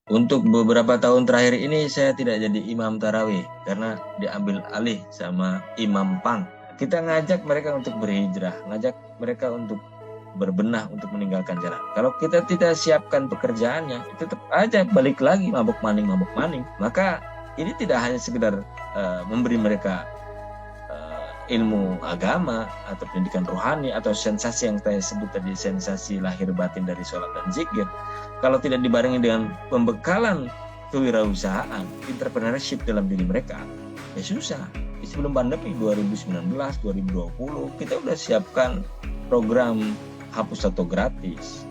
Untuk beberapa tahun terakhir ini saya tidak jadi imam tarawih karena diambil alih sama imam pang. Kita ngajak mereka untuk berhijrah, ngajak mereka untuk berbenah untuk meninggalkan jalan. Kalau kita tidak siapkan pekerjaannya, itu tetap aja balik lagi mabuk maning, mabuk maning. Maka ini tidak hanya sekedar memberi mereka ilmu agama atau pendidikan rohani atau sensasi yang saya sebut tadi, sensasi lahir batin dari sholat dan zikir. Kalau tidak dibarengi dengan pembekalan kewirausahaan, entrepreneurship dalam diri mereka, ya susah. Sebelum pandemi 2019, 2020, kita udah siapkan program hapus atau gratis.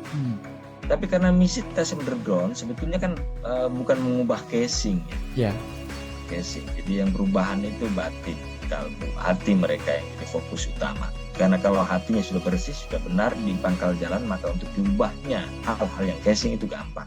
Tapi karena misi kita underground, sebetulnya kan bukan mengubah casing ya. Casing. Jadi yang perubahan itu batin, kalbu, hati mereka yang jadi fokus utama. Karena kalau hatinya sudah bersih, sudah benar di pangkal jalan, maka untuk diubahnya hal-hal yang casing itu gampang.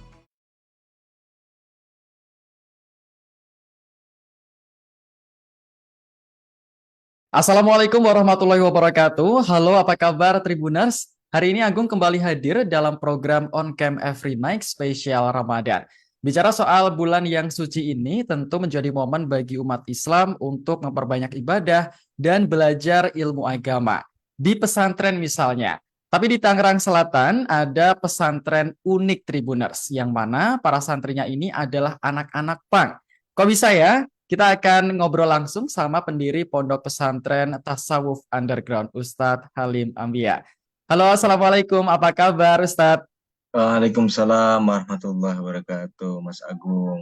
Assalamualaikum warahmatullahi wabarakatuh. Halo, apa kabar Tribuners? Hari ini Agung kembali hadir dalam program On Cam Every Night spesial Ramadan. Bicara soal bulan yang suci ini tentu menjadi momen bagi umat Islam untuk memperbanyak ibadah dan belajar ilmu agama. Di pesantren misalnya. Tapi di Tangerang Selatan ada pesantren unik Tribuners, yang mana para santrinya ini adalah anak-anak pang. Kok bisa ya? Kita akan ngobrol langsung sama pendiri Pondok Pesantren Tasawuf Underground, Ustadz Halim Ambia. Halo, Assalamualaikum. Apa kabar, Ustadz? Waalaikumsalam warahmatullahi wabarakatuh, Mas Agung.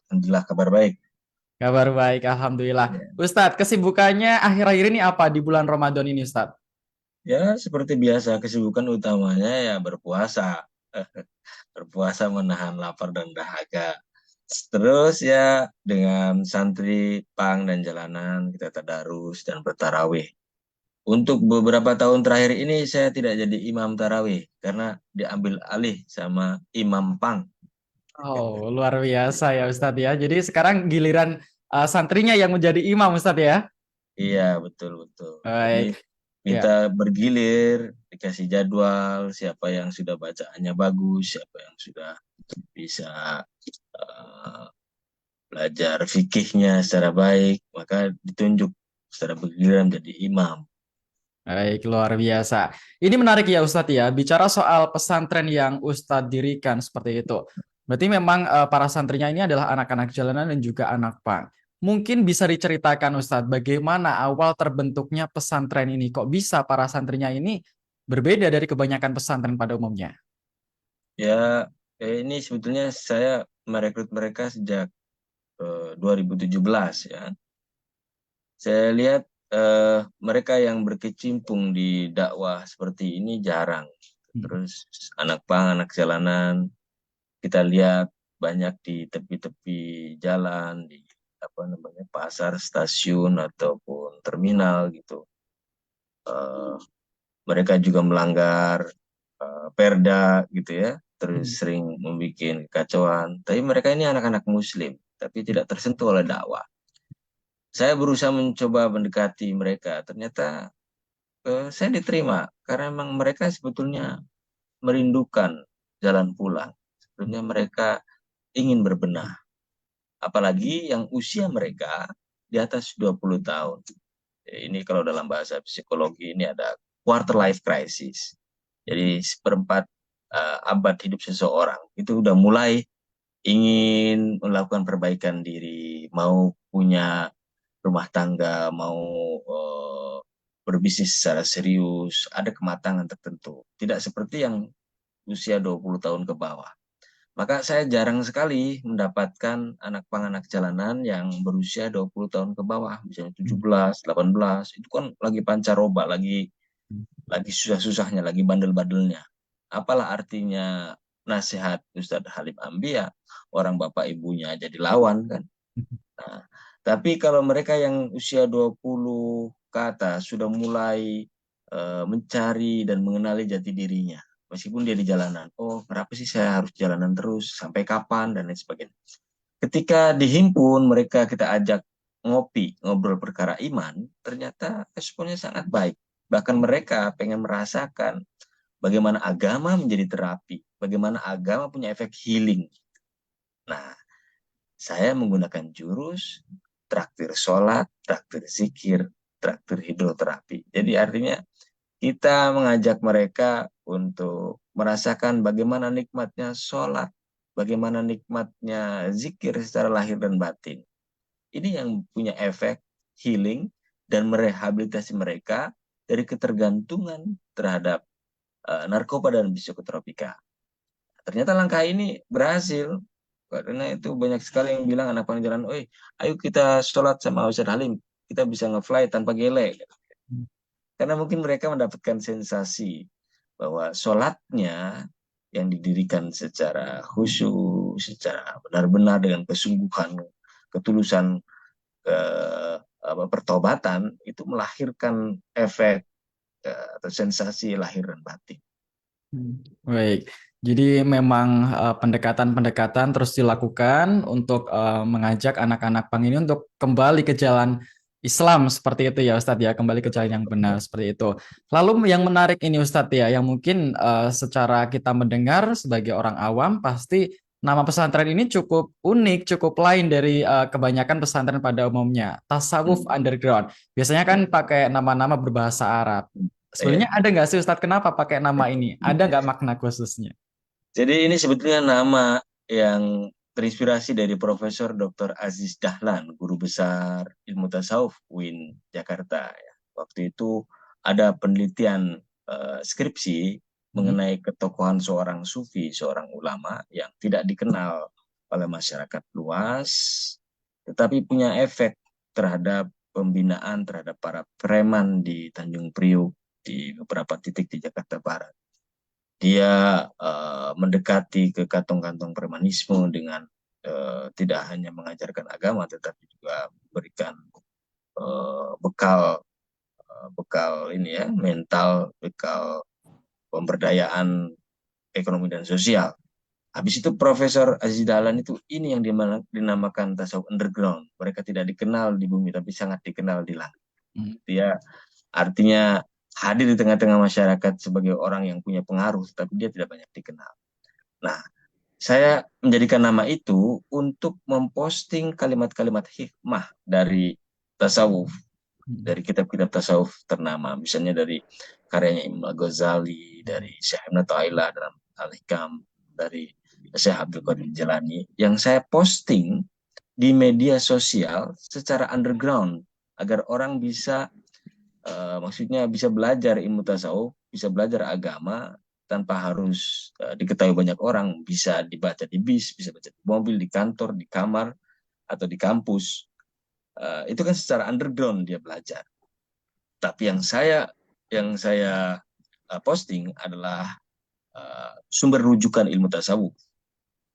Alhamdulillah kabar baik. Kabar baik, Alhamdulillah. Ya, Ustadz, kesibukannya akhir-akhir ini apa di bulan Ramadan ini, Ustadz? ya seperti biasa kesibukan utamanya ya berpuasa. Berpuasa menahan lapar dan dahaga. Terus ya dengan santri pang dan jalanan kita tadarus dan bertarawih. Untuk beberapa tahun terakhir ini saya tidak jadi imam tarawih karena diambil alih sama imam pang. Oh, luar biasa ya, Ustadz ya. Jadi sekarang giliran santrinya yang menjadi imam, Ustadz ya? Iya, betul betul. Jadi Baik, kita ya. bergilir, dikasih jadwal, siapa yang sudah bacaannya bagus, siapa yang sudah bisa eh, belajar fikihnya secara baik, maka ditunjuk secara bergiliran menjadi imam. Baik, luar biasa. Ini menarik ya Ustadz ya, bicara soal pesantren yang Ustadz dirikan seperti itu. Berarti memang para santrinya ini adalah anak-anak jalanan dan juga anak pang. Mungkin bisa diceritakan Ustadz, bagaimana awal terbentuknya pesantren ini? Kok bisa para santrinya ini berbeda dari kebanyakan pesantren pada umumnya? Ya, ini sebetulnya saya merekrut mereka sejak 2017 ya. Saya lihat mereka yang berkecimpung di dakwah seperti ini jarang. Terus anak pang, anak jalanan, kita lihat banyak di tepi-tepi jalan, di apa namanya pasar, stasiun ataupun terminal gitu. Eh, Mereka juga melanggar perda gitu ya, terus sering membuat kekacauan. Tapi mereka ini anak-anak Muslim, tapi tidak tersentuh oleh dakwah. Saya berusaha mencoba mendekati mereka, ternyata saya diterima karena memang mereka sebetulnya merindukan jalan pulang. Sebetulnya mereka ingin berbenah, apalagi yang usia mereka di atas 20 tahun. Ini kalau dalam bahasa psikologi ini ada quarter life crisis. Jadi seperempat abad hidup seseorang itu udah mulai ingin melakukan perbaikan diri, mau punya rumah tangga, mau berbisnis secara serius, ada kematangan tertentu. Tidak seperti yang usia 20 tahun ke bawah. Maka saya jarang sekali mendapatkan anak pang anak jalanan yang berusia 20 tahun ke bawah, misalnya 17, 18, itu kan lagi pancaroba, lagi susah-susahnya, lagi bandel-bandelnya. Apalah artinya nasihat Ustadz Halim Ambia, orang bapak ibunya jadi lawan kan. Nah, tapi kalau mereka yang usia 20 ke atas sudah mulai mencari dan mengenali jati dirinya, meskipun dia di jalanan. Oh, kenapa sih saya harus jalanan terus? Sampai kapan? Dan lain sebagainya. Ketika dihimpun, mereka kita ajak ngopi, ngobrol perkara iman, ternyata responnya sangat baik. Bahkan mereka pengen merasakan bagaimana agama menjadi terapi, bagaimana agama punya efek healing. Nah, saya menggunakan jurus traktir sholat, traktir zikir, traktir hidroterapi. Jadi artinya kita mengajak mereka untuk merasakan bagaimana nikmatnya sholat, bagaimana nikmatnya zikir secara lahir dan batin. Ini yang punya efek healing dan merehabilitasi mereka dari ketergantungan terhadap narkoba dan psikotropika. Ternyata langkah ini berhasil. Karena itu banyak sekali yang bilang anak panggilan, oi, ayo kita sholat sama Ustadz Halim. Kita bisa nge-fly tanpa gele. Karena mungkin mereka mendapatkan sensasi bahwa sholatnya yang didirikan secara khusyuk, secara benar-benar dengan kesungguhan, ketulusan, ke, pertobatan, itu melahirkan efek atau sensasi lahir dan batin. Baik, jadi memang pendekatan-pendekatan terus dilakukan untuk mengajak anak-anak pang ini untuk kembali ke jalan Islam seperti itu ya Ustadz ya, kembali ke jalan yang benar seperti itu. Lalu yang menarik ini Ustadz ya, yang mungkin secara kita mendengar sebagai orang awam pasti nama pesantren ini cukup unik, cukup lain dari kebanyakan pesantren pada umumnya. Tasawuf Underground. Biasanya kan pakai nama-nama berbahasa Arab. Ya. Sebenarnya ada nggak sih Ustadz kenapa pakai nama ini? Ada nggak makna khususnya? Jadi ini sebetulnya nama yang terinspirasi dari Profesor Dr. Aziz Dahlan, guru besar ilmu tasawuf UIN Jakarta. Ya. Waktu itu ada penelitian skripsi Hmm. mengenai ketokohan seorang sufi, seorang ulama yang tidak dikenal oleh masyarakat luas, tetapi punya efek terhadap pembinaan terhadap para preman di Tanjung Priuk, di beberapa titik di Jakarta Barat. Dia mendekati ke kantong-kantong premanisme dengan tidak hanya mengajarkan agama, tetapi juga memberikan bekal bekal ini ya, mental, bekal pemberdayaan ekonomi dan sosial. Habis itu Profesor Aziz Dahlan itu ini yang dinamakan tasawuf underground. Mereka tidak dikenal di bumi tapi sangat dikenal di langit. Hmm. Dia artinya hadir di tengah-tengah masyarakat sebagai orang yang punya pengaruh, tapi dia tidak banyak dikenal. Nah, saya menjadikan nama itu untuk memposting kalimat-kalimat hikmah dari tasawuf, Hmm. dari kitab-kitab tasawuf ternama, misalnya dari karyanya Imam Al-Ghazali, dari Syekh Ibn Ta'ilah dalam Al-Hikam, dari Syekh Abdul Qadir Jalani, yang saya posting di media sosial secara underground, agar orang bisa maksudnya bisa belajar ilmu tasawuf, bisa belajar agama tanpa harus diketahui banyak orang, bisa dibaca di bis, bisa baca di mobil, di kantor, di kamar, atau di kampus. Itu kan secara underground dia belajar. Tapi yang saya posting adalah sumber rujukan ilmu tasawuf.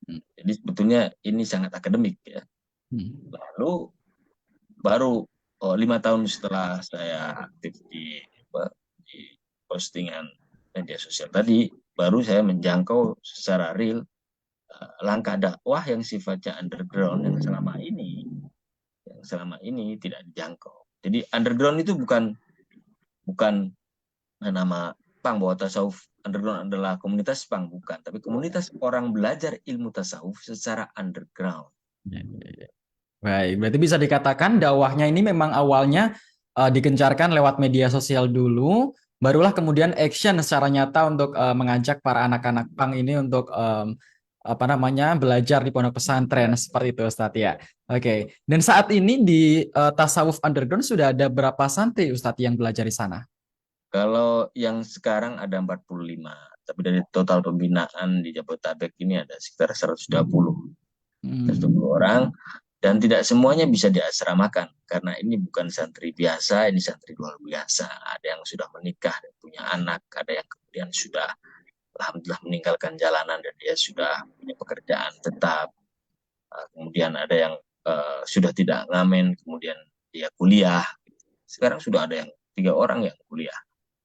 Jadi sebetulnya ini sangat akademik ya. Hmm. Lalu baru 5 tahun setelah saya aktif di postingan media sosial tadi, baru saya menjangkau secara real langkah dakwah yang sifatnya underground yang selama ini tidak dijangkau. Jadi underground itu bukan nama pang bahwa tasawuf underground adalah komunitas pang, bukan, tapi komunitas orang belajar ilmu tasawuf secara underground. Ya, ya, ya. Baik, berarti bisa dikatakan dakwahnya ini memang awalnya digencarkan lewat media sosial dulu, barulah kemudian action secara nyata untuk mengajak para anak-anak pang ini untuk apa namanya belajar di pondok pesantren seperti itu Ustadz ya. Oke, dan saat ini di Tasawuf Underground sudah ada berapa santri Ustadz yang belajar di sana? Kalau yang sekarang ada 45, tapi dari total pembinaan di Jabodetabek ini ada sekitar 120 Hmm. orang, dan tidak semuanya bisa diasramakan karena ini bukan santri biasa, ini santri luar biasa. Ada yang sudah menikah dan punya anak, ada yang kemudian sudah alhamdulillah meninggalkan jalanan dan dia sudah punya pekerjaan tetap. Kemudian ada yang sudah tidak ngamen, kemudian dia kuliah. Sekarang sudah ada yang 3 orang yang kuliah.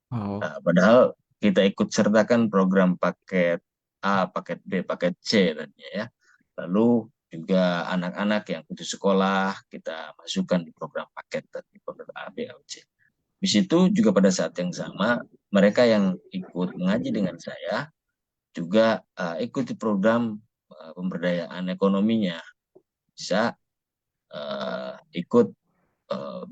Oh. Padahal kita ikut sertakan program paket A, paket B, paket C tadinya ya. Lalu juga anak-anak yang putus sekolah kita masukkan di program paket tadi, program A, B, A, C. Di situ juga pada saat yang sama mereka yang ikut mengaji dengan saya juga ikuti program pemberdayaan ekonominya, bisa ikut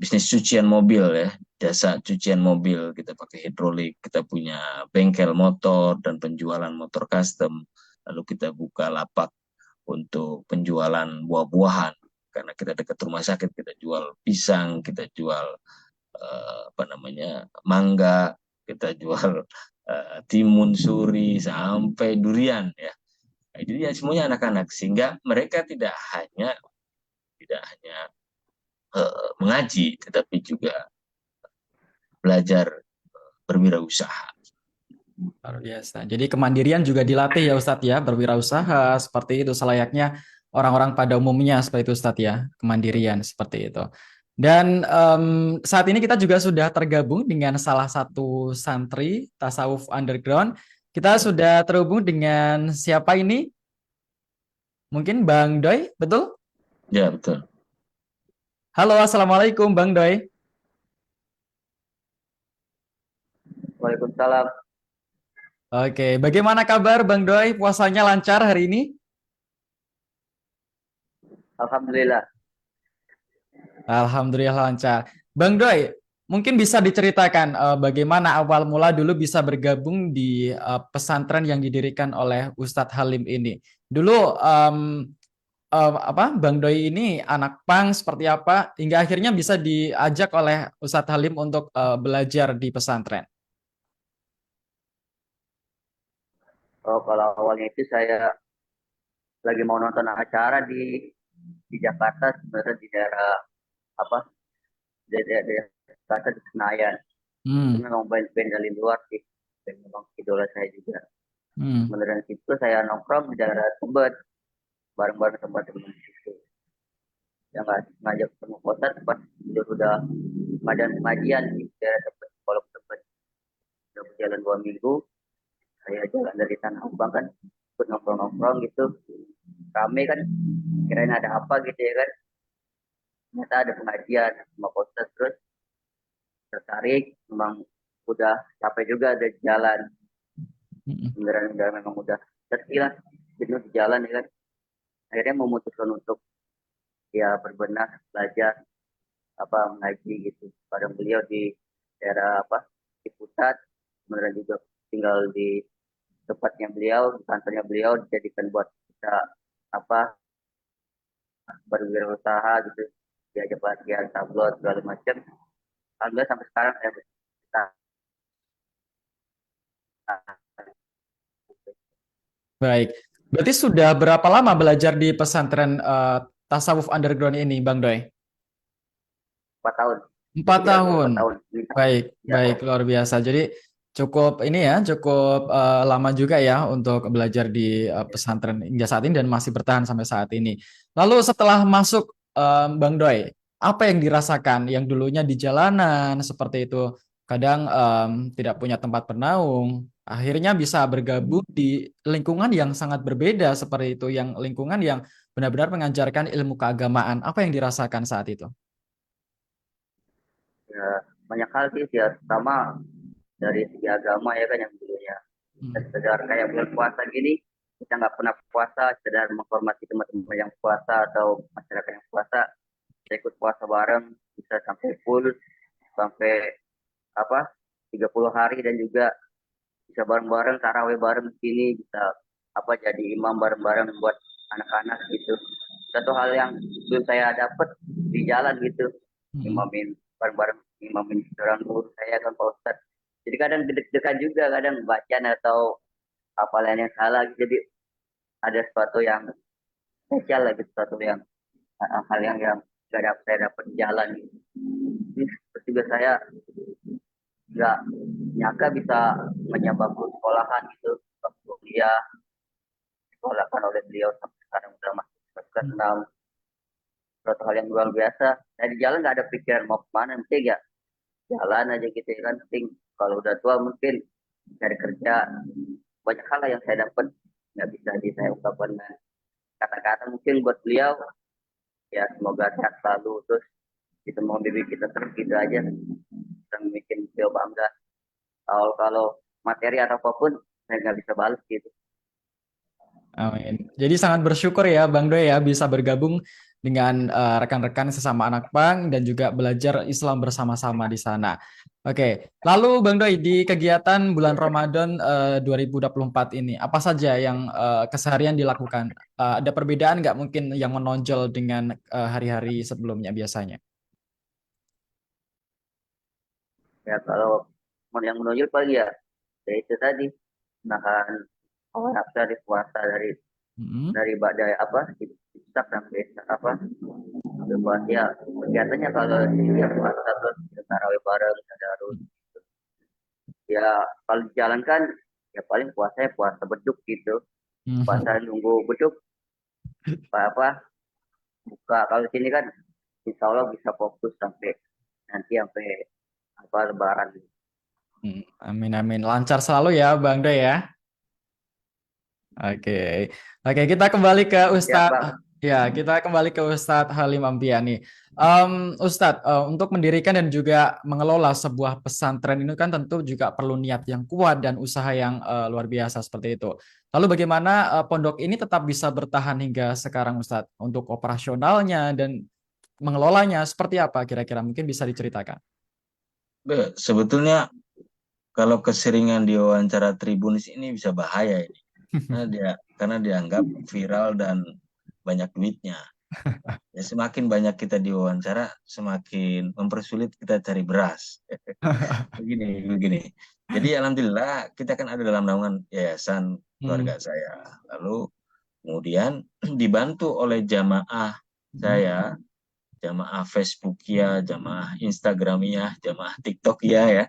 bisnis cucian mobil ya, jasa cucian mobil, kita pakai hidrolik, kita punya bengkel motor dan penjualan motor custom, lalu kita buka lapak untuk penjualan buah-buahan, karena kita dekat rumah sakit, kita jual pisang, kita jual mangga, kita jual timun suri sampai durian ya. Nah, itu ya semuanya anak-anak, sehingga mereka tidak hanya mengaji, tetapi juga belajar berwirausaha. Luar biasa. Jadi kemandirian juga dilatih ya Ustadz ya, berwirausaha seperti itu selayaknya orang-orang pada umumnya seperti itu Ustadz ya, kemandirian seperti itu. Dan saat ini kita juga sudah tergabung dengan salah satu santri Tasawuf Underground. Kita sudah terhubung dengan siapa ini? Mungkin Bang Doi, betul? Ya, betul. Halo, Assalamualaikum Bang Doi. Waalaikumsalam. Oke, bagaimana kabar Bang Doi? Puasanya lancar hari ini? Alhamdulillah. Alhamdulillah lancar. Bang Doi, mungkin bisa diceritakan bagaimana awal mula dulu bisa bergabung di pesantren yang didirikan oleh Ustadz Halim ini. Dulu Bang Doi ini anak pang seperti apa hingga akhirnya bisa diajak oleh Ustadz Halim untuk belajar di pesantren. Oh, kalau awalnya itu saya lagi mau nonton acara di Jakarta, sebenarnya di daerah apa? Daerah Jakarta di Senayan. Itu Hmm, memang band dari luar sih. Dan memang idola saya juga. hmm, Kemudian itu saya nongkrong di daerah Tebet bareng-bareng teman-teman di situ. Yang nggak ngajak ketemu kota tempat udah pengajian di daerah Tebet, kalau Tebet udah berjalan 2 minggu. Saya jalan dari Tanah Abang kan, ikut nongkrong-nongkrong gitu, rame kan, kirain ada apa gitu ya kan, ternyata ada pengajian sama Ustaz, terus tertarik, memang udah capek juga ada jalan, hmm, beneran udah memang udah tersilah jenuh di jalan ya kan, akhirnya memutuskan untuk ya berbenah belajar apa mengaji gitu, padang beliau di daerah apa di pusat, beneran juga tinggal di tempatnya beliau, di kantornya beliau dijadikan buat kita apa berwirausaha gitu, diajak latihan tablet segala macam. Alhamdulillah sampai sekarang saya bertahan. baik. Berarti sudah berapa lama belajar di pesantren Tasawuf Underground ini, Bang Doi? 4 tahun, 4 berjalan 4 tahun. tahun ini. Baik, Ya, baik, luar biasa. Jadi cukup ini ya, cukup lama juga ya untuk belajar di pesantren hingga saat ini dan masih bertahan sampai saat ini. Lalu setelah masuk Bang Doi, apa yang dirasakan? Yang dulunya di jalanan seperti itu, kadang tidak punya tempat bernaung, akhirnya bisa bergabung di lingkungan yang sangat berbeda seperti itu, yang lingkungan yang benar-benar mengajarkan ilmu keagamaan. Apa yang dirasakan saat itu? ya, banyak hal sih ya, pertama dari segi agama ya kan, yang dulunya Hmm. sekedar kayak bulan puasa gini, kita nggak pernah puasa, sekedar menghormati teman-teman yang puasa atau masyarakat yang puasa, kita ikut puasa bareng bisa sampai full, sampai apa 30 hari, dan juga bisa bareng-bareng taraweh bareng di sini, bisa apa jadi imam bareng-bareng buat anak-anak gitu. Satu hal yang belum saya dapat di jalan gitu, Hmm. imamin bareng-bareng, imamin orang guru saya kan Pak Ustadz. Jadi kadang deg-degan juga, kadang bacaan atau hafalan yang salah gitu. Jadi ada sesuatu yang spesial lagi, sesuatu yang hal yang gak dapat saya dapat di jalan gitu. Terus juga saya nggak nyangka bisa menyambang sekolahan gitu, waktu kuliah disekolahkan oleh beliau sampai sekarang udah masuk semester 6, suatu hal yang luar biasa. Saya di jalan nggak ada pikiran mau kemana, penting ya jalan aja gitu ya kan, penting kalau udah tua mungkin cari kerja, banyak hal yang saya dapat nggak bisa saya ungkapkan dengan kata-kata. Mungkin buat beliau ya semoga sehat selalu, terus kita mau bimbing kita terus gitu aja, dan bikin beliau bangga. Kalau materi atau apapun saya nggak bisa balas gitu. Amin. Jadi sangat bersyukur ya Bang Doy ya bisa bergabung dengan rekan-rekan sesama anak pang dan juga belajar Islam bersama-sama di sana. Oke, lalu Bang Doy di kegiatan bulan Ramadan 2024 ini apa saja yang keseharian dilakukan? Ada perbedaan nggak mungkin yang menonjol dengan hari-hari sebelumnya biasanya? Ya kalau yang menonjol paling ya itu tadi makan nafsu dari puasa Mm-mm. dari badai apa imsak sampai apa sampai puasa ya kegiatannya kalau ya puasa terus kita tarawih bareng tadarus ya kalau di jalan kan ya paling puasanya puasa beduk gitu puasa nunggu beduk apa buka kalau sini kan insya Allah bisa fokus sampai nanti sampai apa lebaran. Amin amin lancar selalu ya Bang Doy ya. Oke, oke kita kembali ke Ya Ustadz. bang. Ya, kita kembali ke Ustadz Halim Ampiani. Ustadz, untuk mendirikan dan juga mengelola sebuah pesantren ini kan tentu juga perlu niat yang kuat dan usaha yang luar biasa seperti itu. Lalu bagaimana pondok ini tetap bisa bertahan hingga sekarang, Ustadz? Untuk operasionalnya dan mengelolanya seperti apa kira-kira? Mungkin bisa diceritakan. Sebetulnya kalau keseringan diwawancara Tribunus ini bisa bahaya ini. Karena dianggap viral dan banyak duitnya. Ya, semakin banyak kita diwawancara, semakin mempersulit kita cari beras. Begini. Jadi alhamdulillah kita kan ada dalam naungan yayasan Hmm. keluarga saya. Lalu kemudian dibantu oleh jamaah Hmm. saya, jamaah Facebookia, jamaah Instagramia, jamaah TikTokia ya,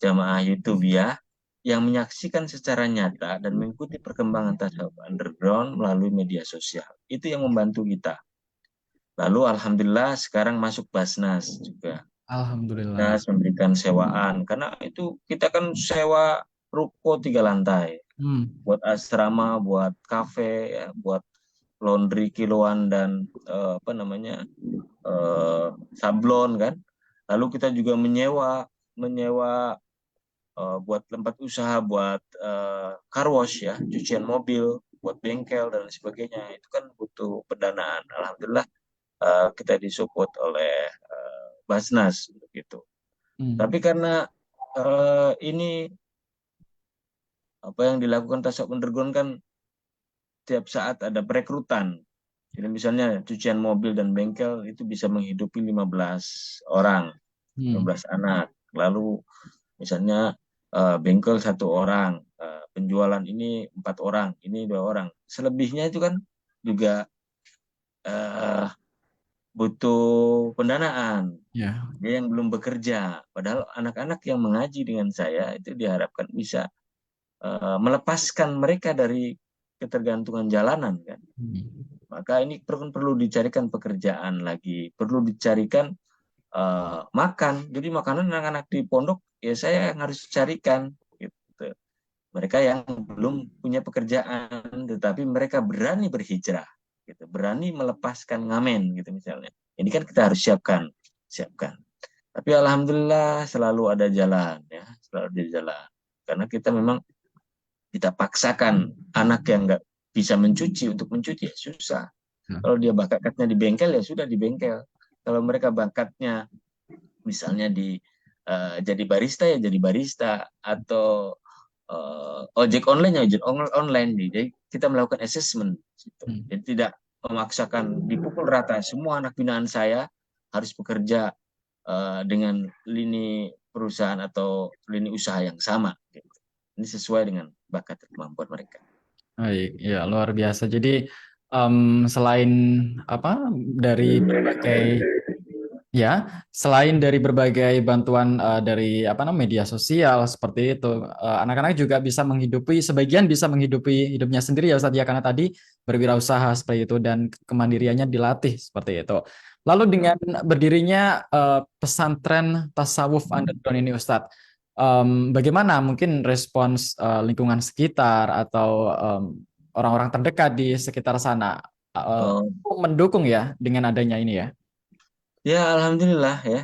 jamaah YouTubea yang menyaksikan secara nyata dan mengikuti perkembangan tasawuf underground melalui media sosial. Itu yang membantu kita. Lalu alhamdulillah sekarang masuk Basnas juga. Alhamdulillah. Basnas memberikan sewaan karena itu kita kan sewa ruko 3 lantai Hmm. buat asrama, buat kafe, ya, buat laundry kiloan dan apa namanya sablon kan. Lalu kita juga menyewa menyewa buat tempat usaha, buat car wash ya, cucian mobil, buat bengkel dan sebagainya. Itu kan butuh pendanaan. Alhamdulillah kita disupport oleh Basnas gitu. Hmm. Tapi karena ini apa yang dilakukan tasawuf underground kan tiap saat ada perekrutan. Jadi misalnya cucian mobil dan bengkel itu bisa menghidupi 15 orang, Hmm. 15 anak. Lalu misalnya bengkel 1 orang, penjualan ini 4 orang, ini 2 orang. Selebihnya itu kan juga eh, butuh pendanaan. Ya. Dia yang belum bekerja. Padahal anak-anak yang mengaji dengan saya itu diharapkan bisa melepaskan mereka dari ketergantungan jalanan kan. Hmm. Maka ini perlu dicarikan pekerjaan lagi, perlu dicarikan makan. Jadi makanan anak-anak di pondok ya saya yang harus carikan gitu. Mereka yang belum punya pekerjaan tetapi mereka berani berhijrah gitu, berani melepaskan ngamen gitu misalnya. Ini kan kita harus siapkan. Tapi alhamdulillah selalu ada jalan ya, selalu ada jalan. Karena kita memang kita paksakan anak yang nggak bisa mencuci untuk mencuci ya susah. Kalau dia bakatnya di bengkel ya sudah di bengkel. Kalau mereka bakatnya misalnya di jadi barista ya jadi barista atau ojek online ya ojek online. Jadi kita melakukan assessment gitu. Hmm. Jadi tidak memaksakan dipukul rata semua anak binaan saya harus bekerja dengan lini perusahaan atau lini usaha yang sama gitu. Ini sesuai dengan bakat dan kemampuan mereka. Baik, ya luar biasa. Jadi selain apa dari berbagai ya, selain dari berbagai bantuan dari apa namanya media sosial seperti itu, anak-anak juga bisa menghidupi sebagian bisa menghidupi hidupnya sendiri ya Ustadz ya karena tadi berwirausaha seperti itu dan kemandiriannya dilatih seperti itu. Lalu dengan berdirinya pesantren tasawuf underground ini Ustadz, bagaimana mungkin respons lingkungan sekitar atau orang-orang terdekat di sekitar sana uh, Oh, mendukung ya dengan adanya ini ya? ya alhamdulillah ya.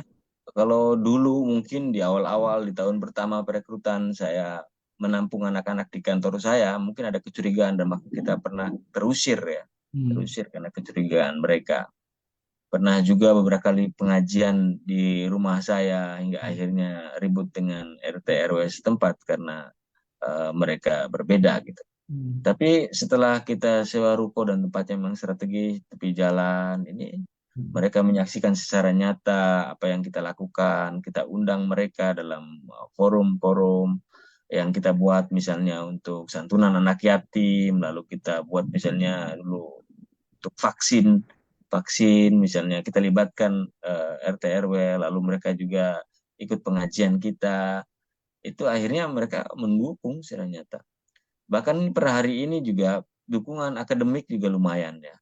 Kalau dulu mungkin di awal-awal di tahun pertama perekrutan saya menampung anak-anak di kantor saya, mungkin ada kecurigaan dan maka kita pernah terusir ya, terusir karena kecurigaan mereka. Pernah juga beberapa kali pengajian di rumah saya hingga akhirnya ribut dengan RT RW setempat karena mereka berbeda gitu. Tapi setelah kita sewa ruko dan tempatnya memang strategis, tepi jalan, ini mereka menyaksikan secara nyata apa yang kita lakukan. Kita undang mereka dalam forum-forum yang kita buat misalnya untuk santunan anak yatim, lalu kita buat misalnya dulu untuk vaksin misalnya kita libatkan RT RW, lalu mereka juga ikut pengajian kita. Itu akhirnya mereka mendukung secara nyata. Bahkan per hari ini juga dukungan akademik juga lumayan ya.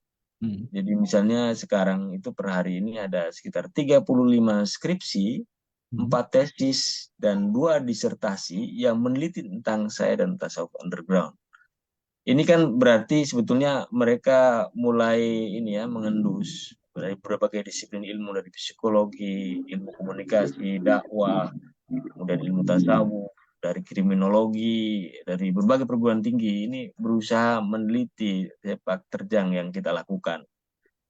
Jadi misalnya sekarang itu per hari ini ada sekitar 35 skripsi, 4 tesis, dan 2 disertasi yang meneliti tentang saya dan tasawuf underground. Ini kan berarti sebetulnya mereka mulai ini ya mengendus dari berbagai disiplin ilmu, dari psikologi, ilmu komunikasi, dakwah, kemudian ilmu tasawuf, dari kriminologi, dari berbagai perguruan tinggi ini berusaha meneliti sepak terjang yang kita lakukan.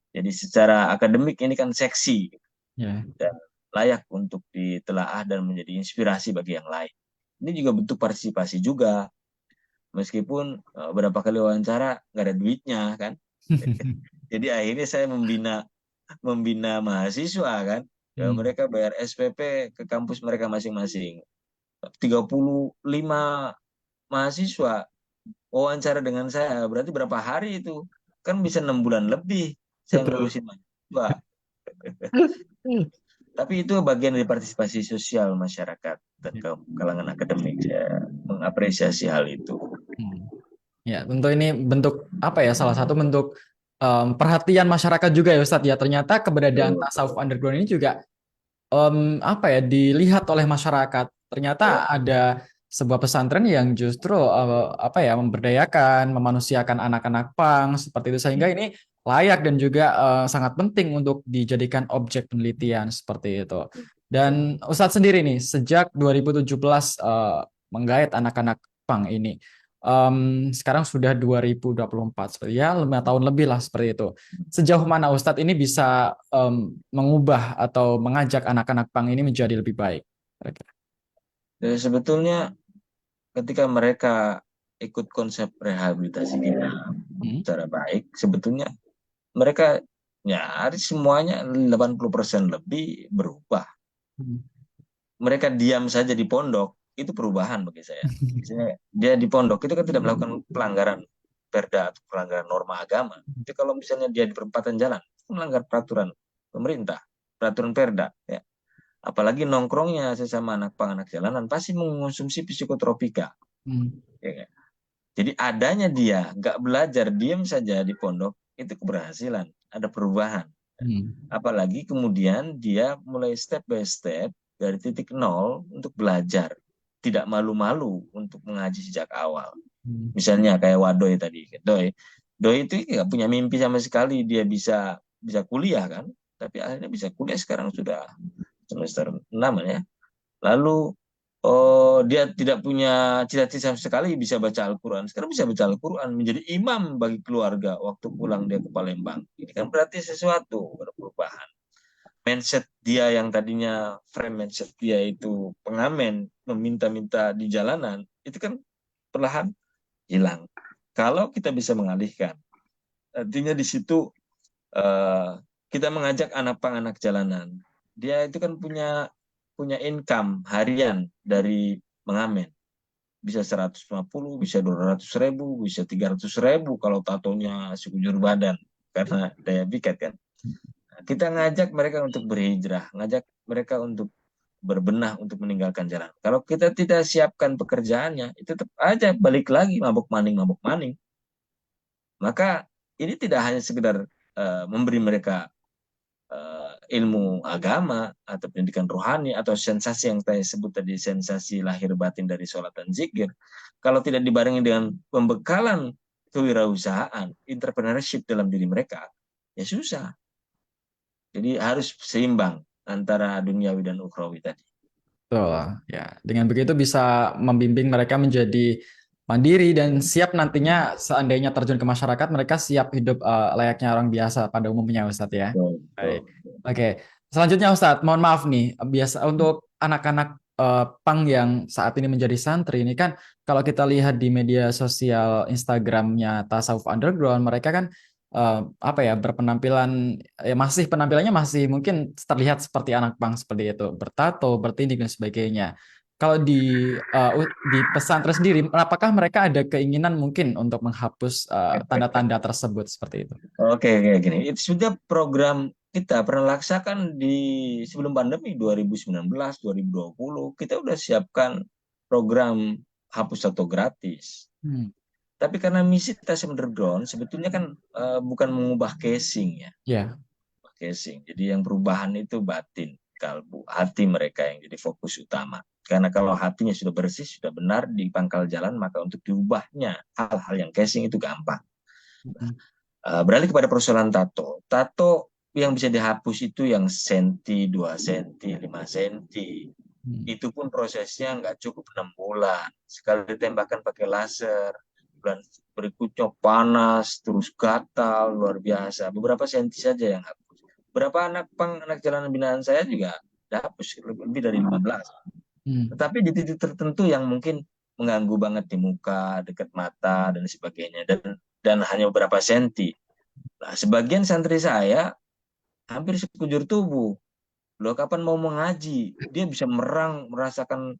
Jadi secara akademik ini kan seksi dan layak untuk ditelaah dan menjadi inspirasi bagi yang lain. Ini juga bentuk partisipasi juga, meskipun beberapa kali wawancara nggak ada duitnya kan. Jadi akhirnya saya membina mahasiswa kan, ya mereka bayar SPP ke kampus mereka masing-masing. 35 mahasiswa wawancara dengan saya, berarti berapa hari itu? Kan bisa 6 bulan lebih saya Betul. ngurusin mahasiswa. Tapi itu bagian dari partisipasi sosial masyarakat dan kalangan akademik. Saya mengapresiasi hal itu. Ya, tentu ini bentuk apa ya? Salah satu bentuk perhatian masyarakat juga ya Ustadz ya. Ternyata keberadaan tasawuf underground ini juga apa ya dilihat oleh masyarakat. Ternyata ada sebuah pesantren yang justru apa ya memberdayakan, memanusiakan anak-anak pang seperti itu sehingga ini layak dan juga sangat penting untuk dijadikan objek penelitian seperti itu. Dan Ustadz sendiri nih sejak 2017 menggait anak-anak pang ini. Sekarang sudah 2024, seperti ya 5 tahun lebih lah seperti itu. Sejauh mana Ustadz ini bisa mengubah atau mengajak anak-anak pang ini menjadi lebih baik? Jadi sebetulnya ketika mereka ikut konsep rehabilitasi kita secara baik, sebetulnya mereka nyaris semuanya 80% lebih berubah. Mereka diam saja di pondok, itu perubahan bagi saya. Misalnya dia di pondok itu kan tidak melakukan pelanggaran perda atau pelanggaran norma agama. Tapi kalau misalnya dia di perempatan jalan, itu melanggar peraturan pemerintah, peraturan perda. Ya. Apalagi nongkrongnya sesama anak pang, anak jalanan, pasti mengonsumsi psikotropika. Ya. Jadi adanya dia nggak belajar, diam saja di pondok, itu keberhasilan, ada perubahan. Apalagi kemudian dia mulai step by step dari titik nol untuk belajar, tidak malu-malu untuk mengaji sejak awal. Misalnya kayak Wadoy tadi, Doi itu nggak punya mimpi sama sekali dia bisa kuliah kan, tapi akhirnya bisa kuliah sekarang sudah semester 6 ya. Lalu dia tidak punya cita-cita sama sekali bisa baca Al-Quran. Sekarang bisa baca Al-Quran, menjadi imam bagi keluarga waktu pulang dia ke Palembang. Ini kan berarti sesuatu, ada perubahan. Mindset dia yang tadinya frame mindset dia itu pengamen, meminta-minta di jalanan, itu kan perlahan hilang. Kalau kita bisa mengalihkan, artinya di situ kita mengajak anak pang, anak jalanan. Dia itu kan punya income harian dari mengamen. Bisa 150, bisa 200.000, bisa 300.000 kalau tatonya sekujur badan. Karena daya pikat kan. Kita ngajak mereka untuk berhijrah, ngajak mereka untuk berbenah untuk meninggalkan jalan. Kalau kita tidak siapkan pekerjaannya, itu tetap aja balik lagi mabuk maning. Maka ini tidak hanya sekedar memberi mereka ilmu agama atau pendidikan rohani atau sensasi yang saya sebut tadi, sensasi lahir batin dari sholat dan zikir, kalau tidak dibarengi dengan pembekalan kewirausahaan, entrepreneurship dalam diri mereka, ya susah. Jadi harus seimbang antara duniawi dan ukhrawi tadi. Betul, ya. Dengan begitu bisa membimbing mereka menjadi mandiri dan siap nantinya seandainya terjun ke masyarakat, mereka siap hidup layaknya orang biasa pada umumnya, Ustadz ya. Betul, Baik. betul. Oke. Selanjutnya Ustadz, mohon maaf nih, biasa untuk anak-anak pang yang saat ini menjadi santri ini kan kalau kita lihat di media sosial Instagramnya Tasawuf Underground, mereka kan apa ya berpenampilan ya masih penampilannya masih mungkin terlihat seperti anak pang seperti itu, bertato, bertindik dan sebagainya. Kalau di pesantren sendiri, apakah mereka ada keinginan mungkin untuk menghapus tanda-tanda tersebut seperti itu? Oke, kayak gini. Itu sudah program kita pernah laksakan di sebelum pandemi 2019, 2020. Kita udah siapkan program hapus tato gratis. Hmm, Tapi karena misi tas underground sebetulnya kan bukan mengubah casing ya, ya, casing. Jadi yang perubahan itu batin, kalbu, hati mereka yang jadi fokus utama. Karena kalau hatinya sudah bersih, sudah benar di pangkal jalan, maka untuk diubahnya hal-hal yang casing itu gampang. hmm, Beralih kepada persoalan tato. Tato yang bisa dihapus itu yang senti, 2 senti, 5 senti. hmm, Itu pun prosesnya nggak cukup 6 bulan. Sekali ditembakkan pakai laser, bulan berikutnya panas, terus gatal, luar biasa. Beberapa senti saja yang hapus. Berapa anak jalanan binaan saya juga dihapus, lebih dari 15. hmm, Tetapi di titik tertentu yang mungkin mengganggu banget di muka, dekat mata, dan sebagainya. Dan hanya beberapa senti. Nah, sebagian santri saya hampir sekujur tubuh. Loh, kapan mau mengaji? Dia bisa merasakan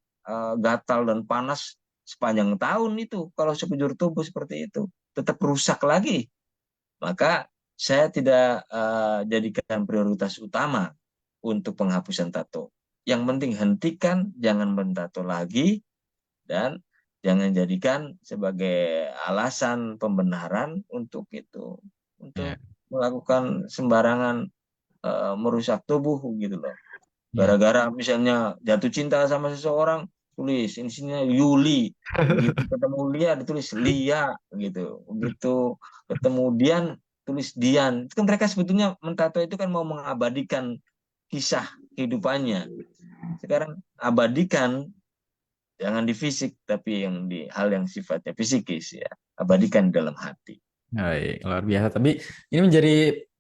gatal dan panas sepanjang tahun itu. Kalau sekujur tubuh seperti itu, tetap rusak lagi. Maka saya tidak jadikan prioritas utama untuk penghapusan tato. Yang penting hentikan, jangan bertato lagi, dan jangan jadikan sebagai alasan pembenaran untuk itu, ya, untuk melakukan sembarangan merusak tubuh gitu loh. ya. Gara-gara misalnya jatuh cinta sama seseorang, tulis inisialnya Yuli. Begitu ketemu Lia, ditulis Lia gitu. Begitu ketemu Dian, tulis Dian. Itu kan mereka sebetulnya mentato itu kan mau mengabadikan kisah kehidupannya. Sekarang abadikan, jangan di fisik, tapi yang di hal yang sifatnya fisikis ya. Abadikan dalam hati. Baik, luar biasa. Tapi ini menjadi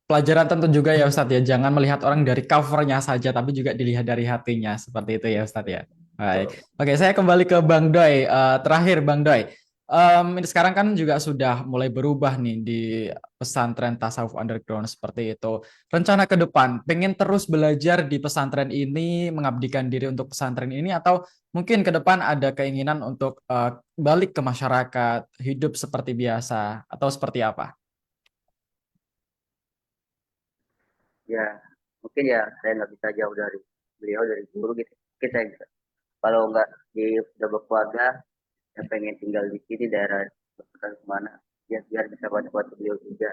pelajaran tentu juga ya Ustadz ya. Jangan melihat orang dari covernya saja, tapi juga dilihat dari hatinya. Seperti itu ya Ustadz ya. Baik. Betul. Oke, saya kembali ke Bang Doi. Terakhir Bang Doi. Ini sekarang kan juga sudah mulai berubah nih di pesantren Tasawuf Underground seperti itu. Rencana ke depan, pengen terus belajar di pesantren ini, mengabdikan diri untuk pesantren ini, atau mungkin ke depan ada keinginan untuk balik ke masyarakat, hidup seperti biasa, atau seperti apa? Ya, mungkin ya saya nggak bisa jauh dari beliau, dari guru gitu. Mungkin saya bisa. Kalau nggak di udah berkeluarga, saya pengen tinggal di sini daerah dekat kemana. Ya biar bisa bantu-bantu beliau juga.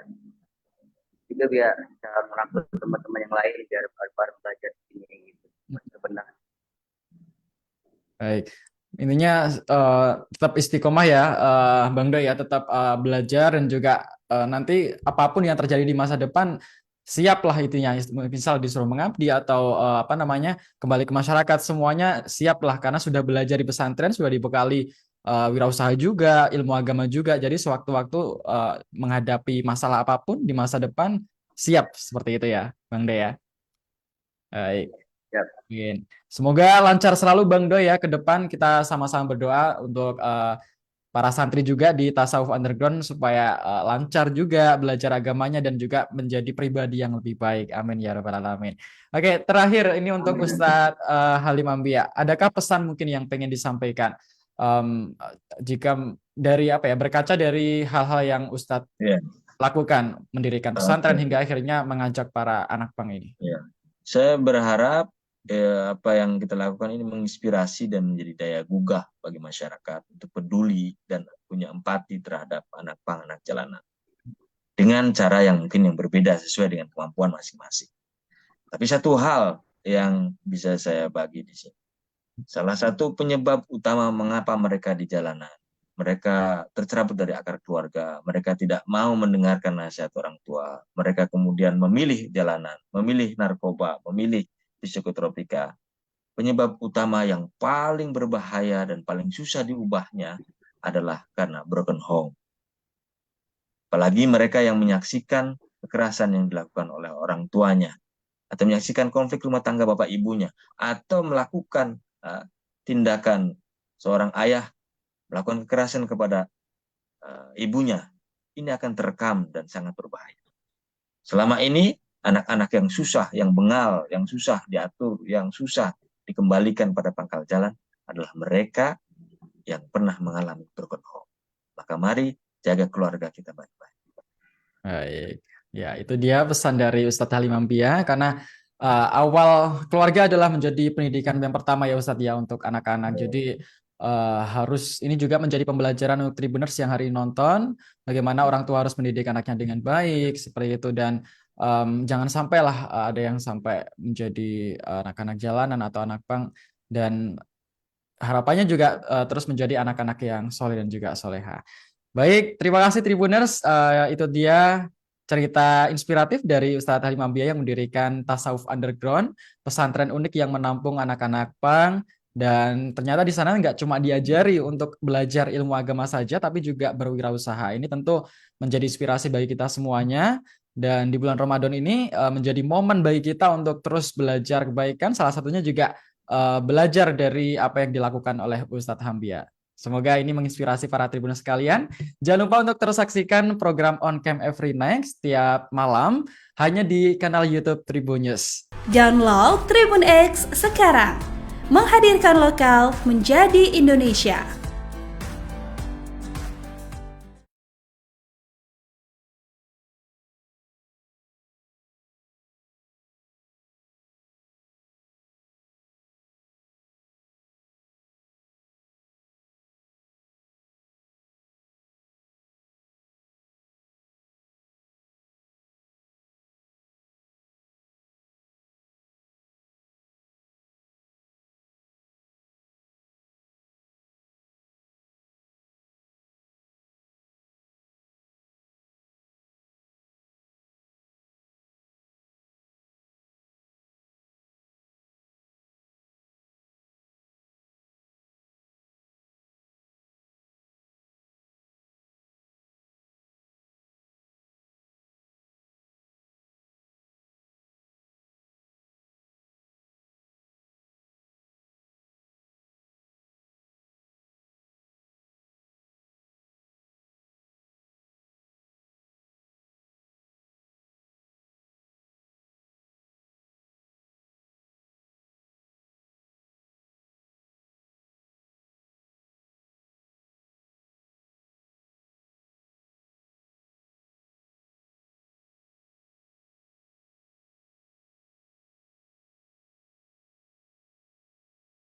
Juga biar bisa merangkul teman-teman yang lain biar bareng-bareng belajar di sini gitu. Benar. Baik. Intinya tetap istiqomah ya, Bang Doy ya, tetap belajar dan juga nanti apapun yang terjadi di masa depan siaplah itunya. Misal disuruh mengabdi atau apa namanya kembali ke masyarakat semuanya siaplah karena sudah belajar di pesantren, sudah dibekali wirausaha juga, ilmu agama juga. Jadi sewaktu-waktu menghadapi masalah apapun di masa depan siap seperti itu ya, Bang Doy ya. Baik. Ya, Amin. Semoga lancar selalu Bang Doy ya ke depan kita sama-sama berdoa untuk para santri juga di Tasawuf Underground supaya lancar juga belajar agamanya dan juga menjadi pribadi yang lebih baik. Amin ya rabbal alamin. Oke, terakhir ini untuk amin. Ustadz Halim Ambia. Adakah pesan mungkin yang pengen disampaikan? Jika dari apa ya berkaca dari hal-hal yang Ustadz Ya, lakukan mendirikan pesantren oke. hingga akhirnya mengajak para anak pang ini. Ya. Saya berharap apa yang kita lakukan ini menginspirasi dan menjadi daya gugah bagi masyarakat untuk peduli dan punya empati terhadap anak pang, anak jalanan. Dengan cara yang mungkin yang berbeda sesuai dengan kemampuan masing-masing. Tapi satu hal yang bisa saya bagi di sini. Salah satu penyebab utama mengapa mereka di jalanan, mereka tercerabut dari akar keluarga, mereka tidak mau mendengarkan nasihat orang tua, mereka kemudian memilih jalanan, memilih narkoba, memilih psikotropika. penyebab utama yang paling berbahaya dan paling susah diubahnya adalah karena broken home. Apalagi mereka yang menyaksikan kekerasan yang dilakukan oleh orang tuanya, atau menyaksikan konflik rumah tangga bapak ibunya, atau melakukan tindakan seorang ayah melakukan kekerasan kepada ibunya, ini akan terekam dan sangat berbahaya. Selama ini anak-anak yang susah, yang bengal, yang susah diatur, yang susah dikembalikan pada pangkal jalan adalah mereka yang pernah mengalami broken home. Maka mari jaga keluarga kita baik-baik. Baik, ya itu dia pesan dari Ustadz Halim Ambia, karena awal keluarga adalah menjadi pendidikan yang pertama ya Ustadz ya untuk anak-anak. Jadi harus ini juga menjadi pembelajaran untuk Tribuners yang hari ini nonton, bagaimana orang tua harus mendidik anaknya dengan baik seperti itu, dan jangan sampailah ada yang sampai menjadi anak-anak jalanan atau anak pang, dan harapannya juga terus menjadi anak-anak yang soleh dan juga soleha. Baik, terima kasih Tribuners. Itu dia cerita inspiratif dari Ustadz Halim Ambia yang mendirikan Tasawuf Underground, pesantren unik yang menampung anak-anak pang. Dan ternyata di sana nggak cuma diajari untuk belajar ilmu agama saja, tapi juga berwirausaha. Ini tentu menjadi inspirasi bagi kita semuanya. Dan di bulan Ramadan ini menjadi momen bagi kita untuk terus belajar kebaikan. Salah satunya juga belajar dari apa yang dilakukan oleh Ustadz Hambia. Semoga ini menginspirasi para Tribuners sekalian. Jangan lupa untuk terus saksikan program On Cam Every Night setiap malam hanya di kanal YouTube Tribun News. Download Tribun X sekarang. Menghadirkan lokal menjadi Indonesia.